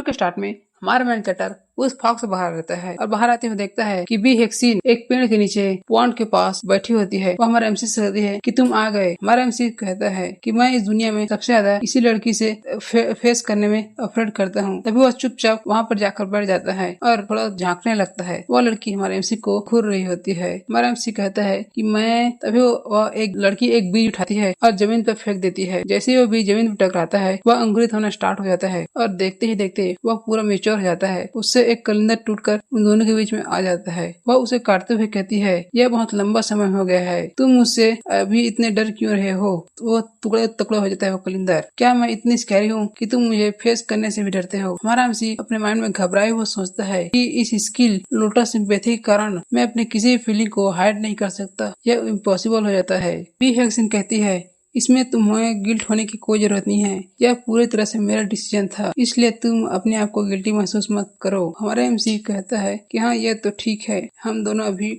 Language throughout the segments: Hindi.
के स्टार्ट में हमारा मैन कैरेक्टर उस फॉग से बाहर रहता है और बाहर आते हुए देखता है कि बी हेक्सिन एक पेड़ के नीचे पॉन्ड के पास बैठी होती है। वो हमारा एमसी से कहती है कि तुम आ गए। हमारा एमसी कहता है कि मैं इस दुनिया में सबसे ज्यादा इसी लड़की से फेस करने में अफ्रेड करता हूँ। तभी वह चुपचाप वहाँ पर जाकर बैठ जाता है और थोड़ा झांकने लगता है। वह लड़की हमारे एमसी को घूर रही होती है। हमारा एमसी कहता है कि मैं तभी वह एक लड़की एक बीज उठाती है और जमीन पर फेंक देती है। जैसे ही वो बीज जमीन पर टकराता है वह अंकुरित होना स्टार्ट हो जाता है और देखते ही देखते वह पूरा मेच्योर हो जाता है। उससे एक कैलेंडर टूटकर उन दोनों के बीच में आ जाता है। वह उसे काटते हुए कहती है, यह बहुत लंबा समय हो गया है, तुम मुझसे अभी इतने डर क्यों रहे हो। तो वो टुकड़े टुकड़े हो जाता है वो कैलेंडर। क्या मैं इतनी स्कैरी हूँ कि तुम मुझे फेस करने से भी डरते हो। हमारा एमसी अपने माइंड में घबराए हुए सोचता है कि इस स्किल लोटस सिंपैथी के कारण मैं अपनी किसी फीलिंग को हाइड नहीं कर सकता। यह इम्पॉसिबल हो जाता है। बी हेक्सिन कहती है, इसमें तुम्हें गिल्ट होने की कोई जरूरत नहीं है। यह पूरी तरह से मेरा डिसीजन था, इसलिए तुम अपने आप को गिल्टी महसूस मत करो। हमारा एमसी कहता है कि हाँ यह तो ठीक है, हम दोनों अभी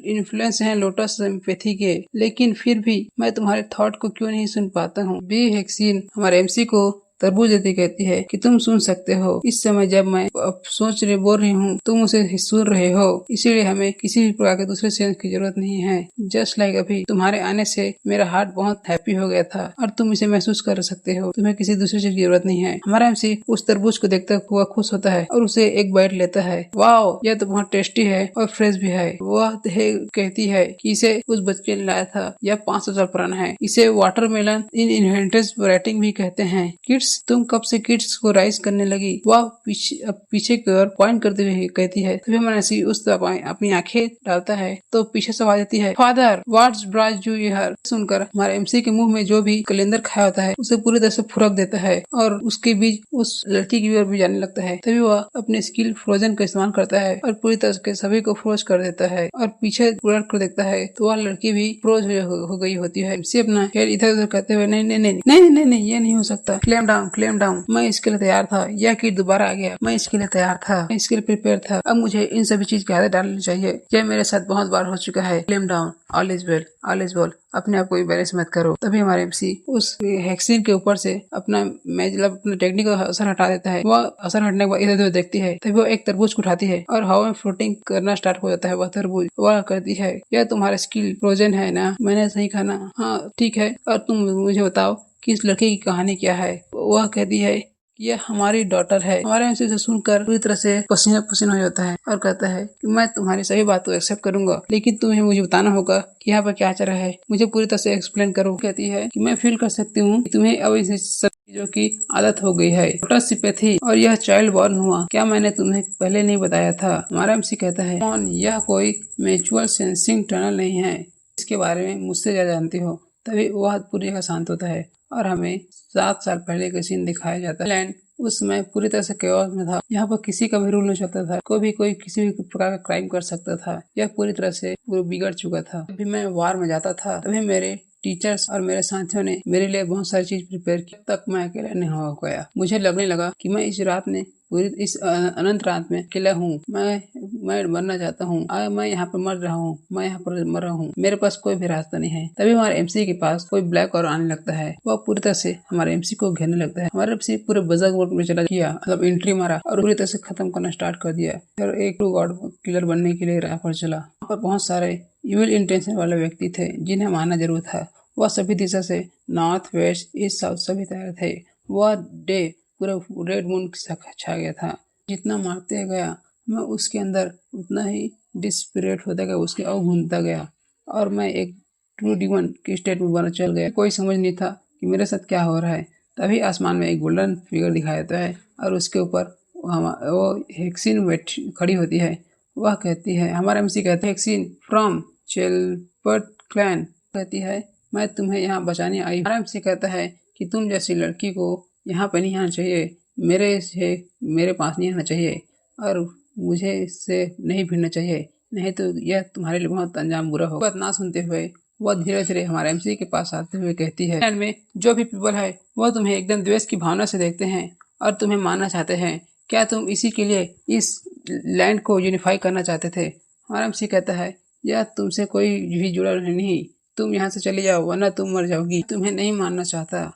इन्फ्लुएंस हैं लोटस सिंपैथी के, लेकिन फिर भी मैं तुम्हारे थॉट को क्यों नहीं सुन पाता हूँ। बी हेक्सिन हमारे एमसी को तरबूज देती कहती है कि तुम सुन सकते हो। इस समय जब मैं बोल रही हूँ तुम उसे सुन रहे हो, इसीलिए हमें किसी भी प्रकार के दूसरे सेंस की जरूरत नहीं है। जस्ट लाइक अभी तुम्हारे आने से मेरा हार्ट बहुत हैप्पी हो गया था और तुम इसे महसूस कर सकते हो। तुम्हें किसी दूसरे चीज की जरूरत नहीं है। हमारा एमसी उस तरबूज को देखकर हुआ खुश होता है और उसे एक बाइट लेता है। वाओ, यह तो बहुत टेस्टी है और फ्रेश भी है। वह कहती है कि इसे उस बच्चे ने लाया था, यह 500 साल पुराना है। इसे वाटरमेलन इन इन्वेंटर्स राइटिंग भी कहते हैं। किड्स, तुम कब से किड्स को राइज करने लगी। वह पीछे की ओर पॉइंट करते हुए कहती है। तभी हमारा एमसी उस तरफ अपनी आंखें डालता है तो पीछे से आवाज आती है, father what's bras you here. सुनकर हमारे एमसी के मुंह में जो भी कैलेंडर खाया होता है उसे पूरी तरह से फुरक देता है और उसके बीच उस लड़की की ओर भी जाने लगता है। तभी वह अपने स्किल फ्रोजन का इस्तेमाल करता है और पूरी तरह से सभी को फ्रोज कर देता है और पीछे उलट कर देखता है तो वह लड़की भी फ्रोज हो गई होती है। एमसी अपना हेड इधर उधर करते हुए नहीं नहीं नहीं नहीं नहीं नहीं नहीं, ये नहीं हो सकता। क्लेम डाउन, मैं इसके लिए तैयार था। यह किड दोबारा आ गया, मैं इसके लिए तैयार था, मैं इसके लिए प्रिपेयर था। अब मुझे इन सभी चीज की आदत डालनी चाहिए। यह मेरे साथ बहुत बार हो चुका है। Claim down, all is well, all is well. अपने आप को एम्बैरेस मत करो। तभी हमारे एमसी उस हेक्सिन के ऊपर से अपना अपना टेक्निक का असर हटा देता है। वह असर हटने के बाद इधर उधर देखती है। तभी वो एक तरबूज को उठाती है और हवा में फ्लोटिंग करना स्टार्ट हो जाता है। वह तरबूज वह कहती है, यह तुम्हारा स्किल फ्रोजन है ना, मैंने सही कहा ना। हाँ ठीक है, और तुम मुझे बताओ कि इस लड़के की कहानी क्या है। वह कहती है कि यह हमारी डॉटर है। हमारे एमसी से सुनकर पूरी तरह से पसीना पसीना हो जाता है और कहता है कि मैं तुम्हारी सभी बात को एक्सेप्ट करूंगा, लेकिन तुम्हें मुझे बताना होगा कि यहाँ पर क्या चल रहा है। मुझे पूरी तरह से एक्सप्लेन करो। कहती है कि मैं फील कर सकती हूँ कि तुम्हें अब इस सब चीजों की आदत हो गई है। लोटस सिंपैथी और यह चाइल्ड बॉर्न हुआ, क्या मैंने तुम्हें पहले नहीं बताया था। हमारा एमसी कहता है, यह कोई म्यूचुअल सेंसिंग टनल नहीं है, इसके बारे में मुझसे ज्यादा जानती हो। तभी वह पूरी जगह शांत होता है और हमें 7 साल पहले का सीन दिखाया जाता है। लैंड उस समय पूरी तरह से केओस में था। यहाँ पर किसी का भी रूल नहीं चलता था। कोई किसी भी प्रकार का क्राइम कर सकता था। यह पूरी तरह से बिगड़ चुका था। अभी मैं वार में जाता था, तभी मेरे टीचर्स और मेरे साथियों ने मेरे लिए बहुत सारी चीज प्रिपेयर की। तब तक मैं अकेला नहीं हो गया। मुझे लगने लगा कि मैं इस रात में पूरी इस अनंत रात में अकेला हूँ। मैं मरना चाहता हूँ। मैं यहाँ पर मर रहा हूँ। मैं यहाँ पर मर रहा हूँ। मेरे पास कोई भी रास्ता नहीं है। तभी हमारे एमसी के पास कोई ब्लैक और आने लगता है। वह पूरी तरह से हमारे एमसी को घेरने लगता है। हमारे एमसी पूरे बजर बोर्ड में चला गया, मतलब एंट्री मारा और पूरी तरह से खत्म करना स्टार्ट कर दिया। फिर एक ट्रू गॉड किलर बनने के लिए राह पर चला। वहाँ पर बहुत सारे इविल इंटेंशन वाले व्यक्ति थे जिन्हें मारना जरूर था। वह सभी दिशा से नॉर्थ वेस्ट ईस्ट साउथ सभी तैयार थे। वह डे पूरा रेड मून छा गया था। जितना मारते गया मैं उसके अंदर उतना ही डिस्पिरेट होता गया, उसके और घूमता गया और मैं एक ट्रू डिमन की स्टेट में बना चल गया। कोई समझ नहीं था कि मेरे साथ क्या हो रहा है। तभी आसमान में एक गोल्डन फिगर दिखाई देता है और उसके ऊपर वो हेक्सिन खड़ी होती है। वह कहती है, हमारा एमसी कहते हैं, हेक्सिन फ्रॉम चेलपट क्लैन। कहती है, मैं तुम्हें यहाँ बचाने आई। हमारा एमसी कहता है कि तुम जैसी लड़की को यहाँ पे नहीं आना चाहिए, मेरे पास नहीं आना चाहिए और मुझे इससे नहीं भिड़ना चाहिए, नहीं तो यह तुम्हारे लिए बहुत अंजाम बुरा होगा। बात ना सुनते हुए वह धीरे धीरे हमारे एमसी के पास आते हुए कहती है, लैंड में जो भी पीपल है वह तुम्हें एकदम द्वेष की भावना से देखते हैं और तुम्हें मानना चाहते हैं। क्या तुम इसी के लिए इस लैंड को यूनिफाई करना चाहते थे। हमारा एमसी कहता है, यह तुमसे कोई भी जुड़ा नहीं, तुम यहाँ से चले जाओ वरना तुम मर जाओगी। तुम्हें नहीं मानना चाहता।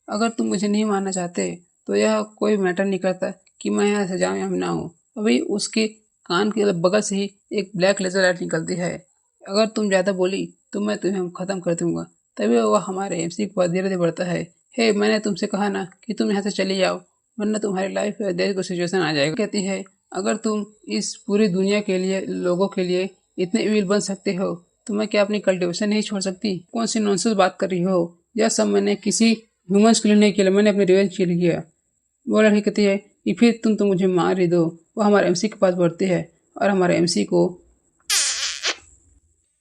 अगर तुम मुझे नहीं मानना चाहते तो यह कोई मैटर नहीं करता कि मैं यहाँ से जाऊँ या ना हूँ। अभी उसके कान के बगल से ही एक ब्लैक लेजर लाइट निकलती है। अगर तुम ज्यादा बोली तो मैं तुम्हें खत्म कर दूंगा। तभी वह हमारे एमसी के पास धीरे धीरे बढ़ता है। हे, मैंने तुमसे कहा ना कि तुम यहाँ से चली जाओ, वरना तुम्हारी लाइफ या देश को सिचुएशन आ जाएगा। कहती है, अगर तुम इस पूरी दुनिया के लिए, लोगों के लिए इतने इविल बन सकते हो तो मैं क्या अपनी कल्टिवेशन नहीं छोड़ सकती? कौन सी नॉनसेंस बात कर रही हो? यह सब मैंने किसी ह्यूमंस के लिए नहीं किया, मैंने अपनी रिवेंज के लिए किया। वो लड़की कहती है कि फिर तुम तो मुझे मार ही दो। वो हमारे एमसी के पास बढ़ती है और हमारे एमसी को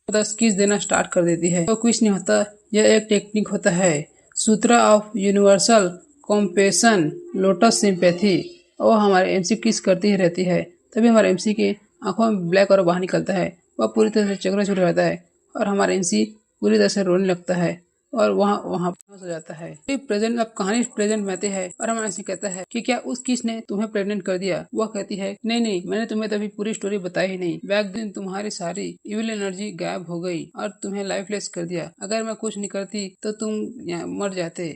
10 किस देना स्टार्ट कर देती है। तो कुछ नहीं होता, यह एक टेक्निक होता है, sutra of universal compassion lotus sympathy. और हमारे एमसी किस करती ही रहती है। तभी हमारे एमसी के आंखों में ब्लैक और बाहर निकलता है। वह पूरी तरह से चकनाचूर हो जाता है और हमारा एमसी पूरी तरह से रोने लगता है और वहाँ वहाँ हो जाता है। प्रेजेंट, अब कहानी प्रेजेंट में आती है और हमारा एमसी कहता है कि क्या उस किस ने तुम्हें प्रेग्नेंट कर दिया? वह कहती है, नहीं नहीं, मैंने तुम्हें तभी पूरी स्टोरी बताई ही नहीं। बैक दिन तुम्हारी सारी इविल एनर्जी गायब हो गई और तुम्हें लाइफलेस कर दिया। अगर मैं कुछ नहीं करती तो तुम मर जाते।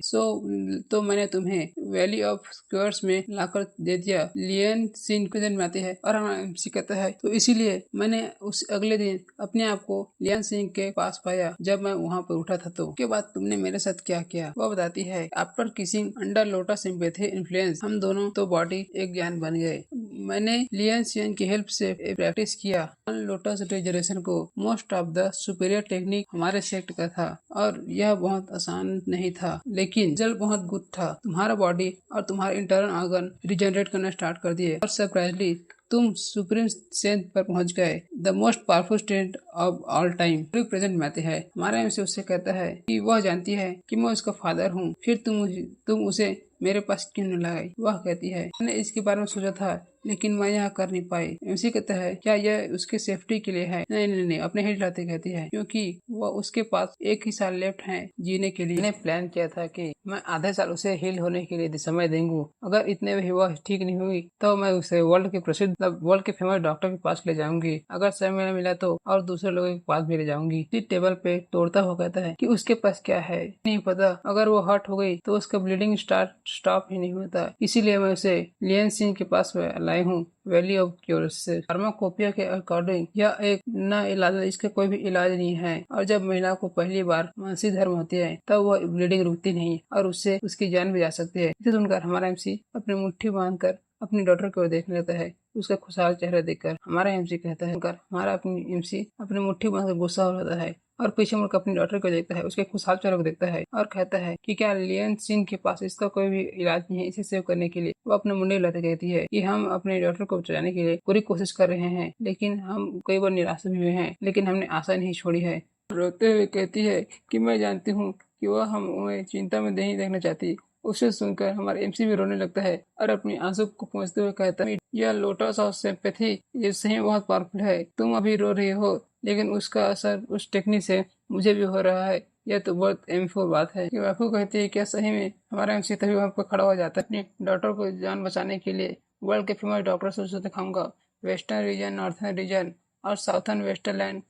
तो मैंने तुम्हें वैली ऑफ स्क्वायर्स में लाकर दे दिया। लियन सीन प्रेजेंट में आती है और हमारा एमसी कहता है, तो इसीलिए मैंने उस अगले दिन अपने आप को लियन सिंह के पास पाया जब मैं वहाँ पर उठा था। तो उसके बाद तुमने मेरे साथ क्या किया? वह बताती है, after kissing under lotus sympathy influence हम दोनों तो बॉडी एक जान बन गए। मैंने लियन सिंह की हेल्प से प्रैक्टिस किया लोटस रिजरेशन को। Most of the superior technique हमारे सेक्ट का था और यह बहुत आसान नहीं था, लेकिन रिजल्ट बहुत गुड था। तुम्हारा बॉडी और तुम्हारे इंटरनल ऑर्गन रिजनरेट करना स्टार्ट कर दिए और सरप्राइजली तुम सुप्रीम स्ट्रेंथ पर पहुंच गए, the most powerful strength of all time. Present में आते हैं। हमारा एमसी उससे कहता है कि वह जानती है कि मैं उसका फादर हूँ, फिर तुम उसे मेरे पास क्यों न लाई? वह कहती है, मैंने इसके बारे में सोचा था लेकिन मैं यह कर नहीं पाई। एमसी कहता है, क्या यह उसके सेफ्टी के लिए है? नहीं नहीं नहीं, अपने हिल लाते कहती है, क्योंकि वह उसके पास 1 ही साल लेफ्ट है जीने के लिए। मैंने प्लान किया था कि मैं आधे साल उसे हील होने के लिए समय देंगे। अगर इतने में वह ठीक नहीं हुई तो मैं उसे वर्ल्ड के प्रसिद्ध, वर्ल्ड के फेमस डॉक्टर के पास ले जाऊंगी। अगर समय मिला तो और दूसरे लोगों के पास भी ले जाऊंगी। टेबल पे तोड़ता हुआ कहता है कि उसके पास क्या है नहीं पता। अगर वो हर्ट हो गई तो उसका ब्लीडिंग स्टॉप ही नहीं होता। इसीलिए मैं उसे लियन सिंह के पास लाई हूँ, वैली ऑफ क्योर्स से। फार्माकोपिया के अकॉर्डिंग यह एक न इलाज, इसका कोई भी इलाज नहीं है। और जब महिला को पहली बार मासिक धर्म होती है तब वह ब्लीडिंग रुकती नहीं और उससे उसकी जान भी जा सकती है। इसे सुनकर हमारा एमसी अपनी मुट्ठी बांधकर अपनी डॉक्टर को देखने लगता है। उसका खुशहाल चेहरा देखकर हमारा एमसी कहता है, हमारा अपनी एमसी अपनी मुट्ठी बांधकर गुस्सा हो जाता है और पीछे मुड़कर अपनी डॉक्टर को देखता है, उसके खुशहाल चेहरे को देखता है और कहता है कि क्या लियन सिंह के पास इसका कोई भी इलाज नहीं है इसे सेव करने के लिए? वो अपने मुंडे लाते कहती है कि हम अपने डॉक्टर को बचाने के लिए पूरी कोशिश कर रहे हैं, लेकिन हम कई बार निराश भी हुए हैं, लेकिन हमने आशा नहीं छोड़ी है। रोते हुए कहती है कि मैं जानती हूँ कि वह हमें चिंता में नहीं देखना चाहती। उसे सुनकर हमारा एमसी भी रोने लगता है और अपनी आंसू को पोंछते हुए कहता है, यह लोटस ऑफ सिंपैथी ये सही बहुत पावरफुल है। तुम अभी रो रही हो लेकिन उसका असर उस टेक्निक से मुझे भी हो रहा है। यह तो बहुत एमफोर बात है। बापू कहती है, क्या सही में? हमारा एमसी तभी वहाँ पर खड़ा हो जाता है। अपनी डॉक्टर को जान बचाने के लिए वर्ल्ड के फेमस डॉक्टर से उसे दिखाऊंगा। वेस्टर्न रीजन, नॉर्थर्न रीजन और साउथर्न वेस्टरलैंड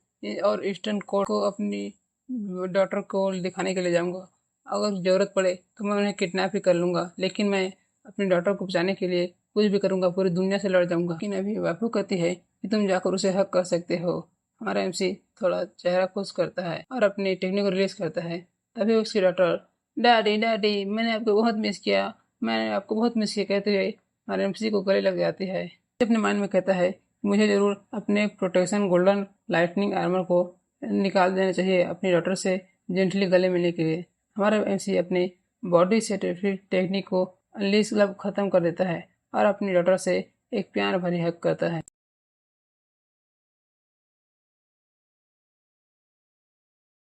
और ईस्टर्न कोर्ट को अपनी डॉक्टर को दिखाने के लिए जाऊंगा। अगर जरूरत पड़े तो मैं उन्हें किडनैप भी कर लूंगा, लेकिन मैं अपनी डॉक्टर को बचाने के लिए कुछ भी करूंगा, पूरी दुनिया से लड़ जाऊंगा। लेकिन अभी बापू कहती है कि तुम जाकर उसे हक कर सकते हो। हमारा एमसी थोड़ा चेहरा खुश करता है और अपनी टेक्निक को रिलीज करता है। तभी उसकी डॉक्टर, डैडी डैडी मैंने आपको बहुत मिस किया, मैंने आपको बहुत मिस किया कहते हुए हमारे एमसी को गले लग जाती है। अपने माइंड में कहता है, मुझे जरूर अपने प्रोटेक्शन गोल्डन लाइटनिंग आर्मर को निकाल देना चाहिए अपनी डॉक्टर से जेंटली गले मिलने के लिए। हमारा एमसी अपने बॉडी सेटिफिक टेक्निक को अनलीज खत्म कर देता है और अपनी डॉक्टर से एक प्यार भरी हक करता है।